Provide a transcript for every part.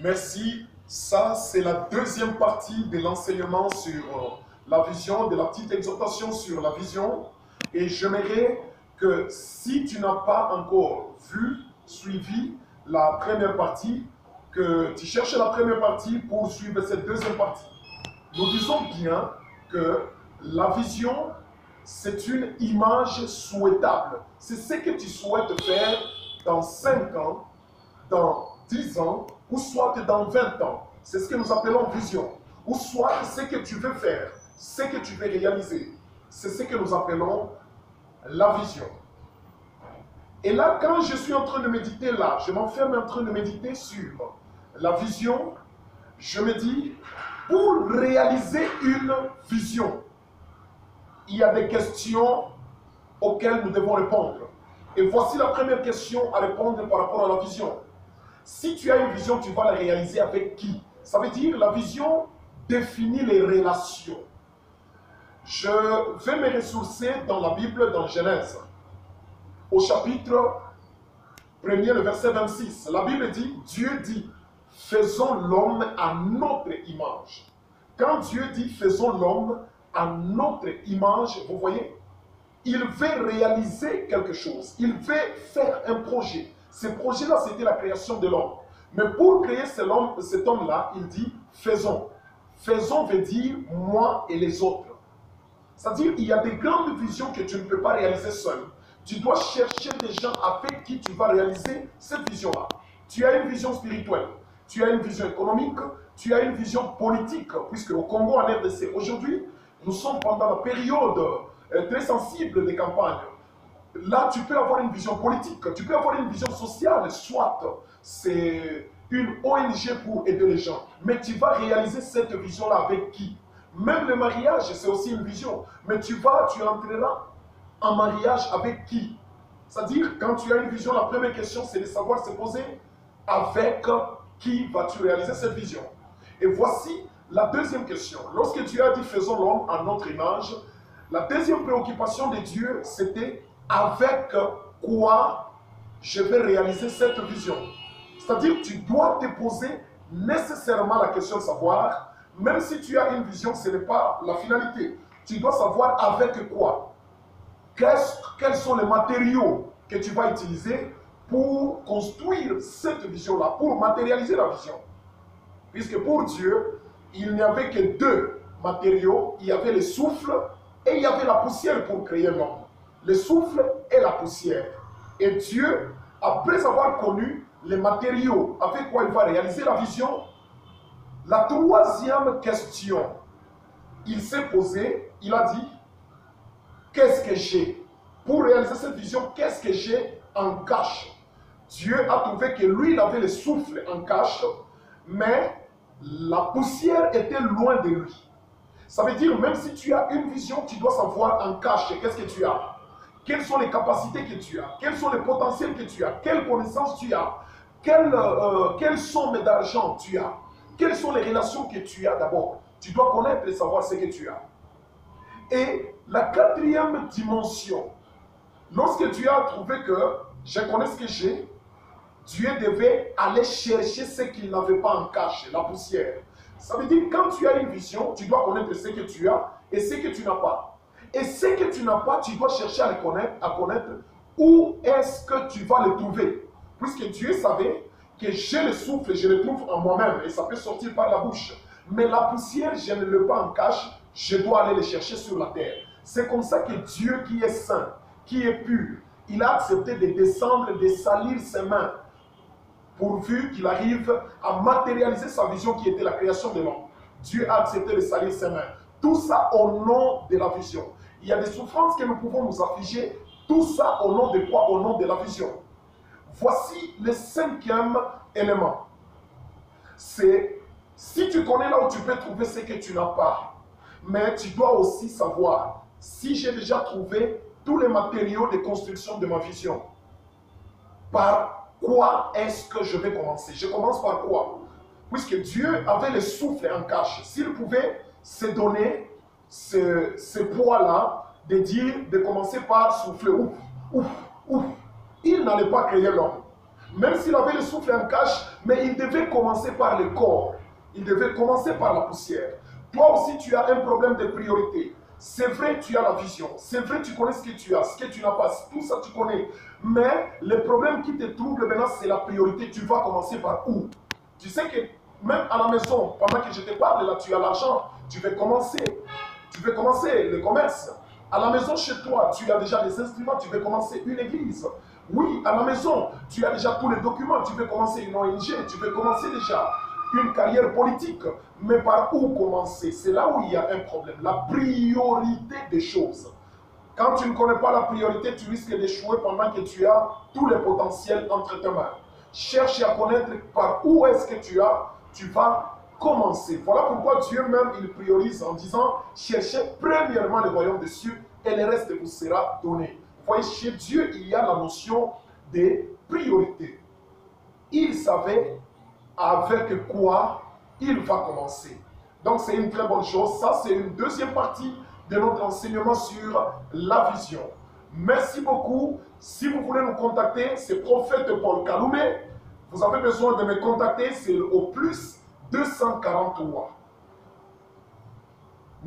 Merci. Ça, c'est la deuxième partie de l'enseignement sur la vision, de la petite exhortation sur la vision. Et j'aimerais que si tu n'as pas encore suivi la première partie, que tu cherches la première partie pour suivre cette deuxième partie. Nous disons bien que la vision, c'est une image souhaitable. C'est ce que tu souhaites faire dans 5 ans, dans 10 ans, ou soit dans 20 ans. C'est ce que nous appelons vision. Ou soit ce que tu veux faire, ce que tu veux réaliser. C'est ce que nous appelons la vision. Et là, quand je suis en train de méditer là, je m'enferme en train de méditer sur la vision, je me dis, pour réaliser une vision, il y a des questions auxquelles nous devons répondre. Et voici la première question à répondre par rapport à la vision. Si tu as une vision, tu vas la réaliser avec qui? Ça veut dire la vision définit les relations. Je vais me ressourcer dans la Bible, dans Genèse, au chapitre 1er, le verset 26. La Bible dit, Dieu dit, faisons l'homme à notre image. Quand Dieu dit, faisons l'homme à notre image, vous voyez, il veut réaliser quelque chose. Il veut faire un projet. Ce projet-là, c'était la création de l'homme. Mais pour créer cet homme-là, il dit, faisons. Faisons veut dire moi et les autres. C'est-à-dire, il y a des grandes visions que tu ne peux pas réaliser seul. Tu dois chercher des gens avec qui tu vas réaliser cette vision-là. Tu as une vision spirituelle, tu as une vision économique, tu as une vision politique, puisque au Congo, en RDC, aujourd'hui, nous sommes pendant la période très sensible des campagnes. Là, tu peux avoir une vision politique, tu peux avoir une vision sociale, soit c'est une ONG pour aider les gens, mais tu vas réaliser cette vision-là avec qui? Même le mariage, c'est aussi une vision, mais tu entreras en mariage avec qui? C'est-à-dire, quand tu as une vision, la première question, c'est de savoir se poser avec qui vas-tu réaliser cette vision. Et voici la deuxième question. Lorsque Dieu a dit, faisons l'homme à notre image, la deuxième préoccupation de Dieu, c'était avec quoi je vais réaliser cette vision. C'est-à-dire, tu dois te poser nécessairement la question de savoir, même si tu as une vision, ce n'est pas la finalité. Tu dois savoir avec quoi. Quels sont les matériaux que tu vas utiliser pour construire cette vision-là, pour matérialiser la vision. Puisque pour Dieu, il n'y avait que deux matériaux. Il y avait le souffle et il y avait la poussière pour créer l'homme. Le souffle et la poussière. Et Dieu, après avoir connu les matériaux avec quoi il va réaliser la vision, la troisième question, il s'est posé, il a dit, qu'est-ce que j'ai? Pour réaliser cette vision, qu'est-ce que j'ai en cache? Dieu a trouvé que lui, il avait le souffle en cache, mais la poussière était loin de lui. Ça veut dire, même si tu as une vision, tu dois savoir en cache qu'est-ce que tu as. Quelles sont les capacités que tu as? Quels sont les potentiels que tu as? Quelles connaissances tu as? Quelle somme d'argent tu as? Quelles sont les relations que tu as d'abord? Tu dois connaître et savoir ce que tu as. Et la quatrième dimension, lorsque tu as trouvé que je connais ce que j'ai, Dieu devait aller chercher ce qu'il n'avait pas en cache, la poussière. Ça veut dire que quand tu as une vision, tu dois connaître ce que tu as et ce que tu n'as pas. Et ce que tu n'as pas, tu dois chercher à connaître où est-ce que tu vas le trouver. Puisque Dieu savait que j'ai le souffle, je le trouve en moi-même et ça peut sortir par la bouche. Mais la poussière, je ne l'ai pas en cache, je dois aller le chercher sur la terre. C'est comme ça que Dieu qui est saint, qui est pur, il a accepté de descendre, de salir ses mains, pourvu qu'il arrive à matérialiser sa vision qui était la création de l'homme. Dieu a accepté de salir ses mains. Tout ça au nom de la vision. Il y a des souffrances que nous pouvons nous affliger. Tout ça au nom de quoi? Au nom de la vision. Voici le cinquième élément. C'est, si tu connais là où tu peux trouver ce que tu n'as pas, mais tu dois aussi savoir si j'ai déjà trouvé tous les matériaux de construction de ma vision. Par quoi est-ce que je vais commencer? Je commence par quoi? Puisque Dieu avait le souffle en cache. S'il pouvait se donner ce poids-là, de commencer par souffler, ouf, ouf, ouf, il n'allait pas créer l'homme. Même s'il avait le souffle en cache, mais il devait commencer par le corps. Il devait commencer par la poussière. Toi aussi, tu as un problème de priorité. C'est vrai, tu as la vision. C'est vrai, tu connais ce que tu as, ce que tu n'as pas. Tout ça, tu connais. Mais le problème qui te trouble maintenant, c'est la priorité. Tu vas commencer par où? Tu sais que même à la maison, pendant que je te parle, là, tu as l'argent. Tu veux commencer. Tu veux commencer le commerce. À la maison, chez toi, tu as déjà des instruments. Tu veux commencer une église. Oui, à la maison, tu as déjà tous les documents. Tu veux commencer une ONG. Tu veux commencer déjà une carrière politique. Mais par où commencer? C'est là où il y a un problème. La priorité des choses. Quand tu ne connais pas la priorité, tu risques d'échouer pendant que tu as tous les potentiels entre tes mains. Cherche à connaître par où est-ce que tu vas commencer. Voilà pourquoi Dieu même, il priorise en disant, cherchez premièrement le royaume des cieux et le reste vous sera donné. Vous voyez, chez Dieu, il y a la notion de priorité. Il savait avec quoi il va commencer. Donc c'est une très bonne chose. Ça, c'est une deuxième partie de notre enseignement sur la vision. Merci beaucoup. Si vous voulez nous contacter, c'est Prophète Paul Kaloumé. Vous avez besoin de me contacter, c'est au plus 243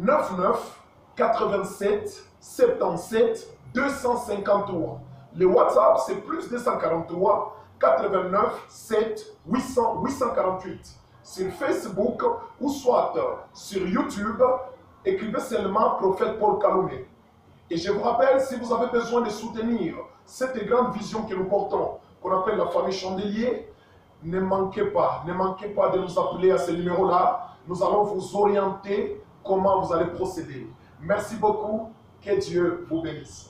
99 87 77 253. Le WhatsApp, c'est plus 243 89 7 800 848. Sur Facebook ou soit sur YouTube, écrivez seulement Prophète Paul Kaloumé. Et je vous rappelle, si vous avez besoin de soutenir cette grande vision que nous portons, qu'on appelle la famille Chandelier, ne manquez pas de nous appeler à ce numéro-là. Nous allons vous orienter comment vous allez procéder. Merci beaucoup, que Dieu vous bénisse.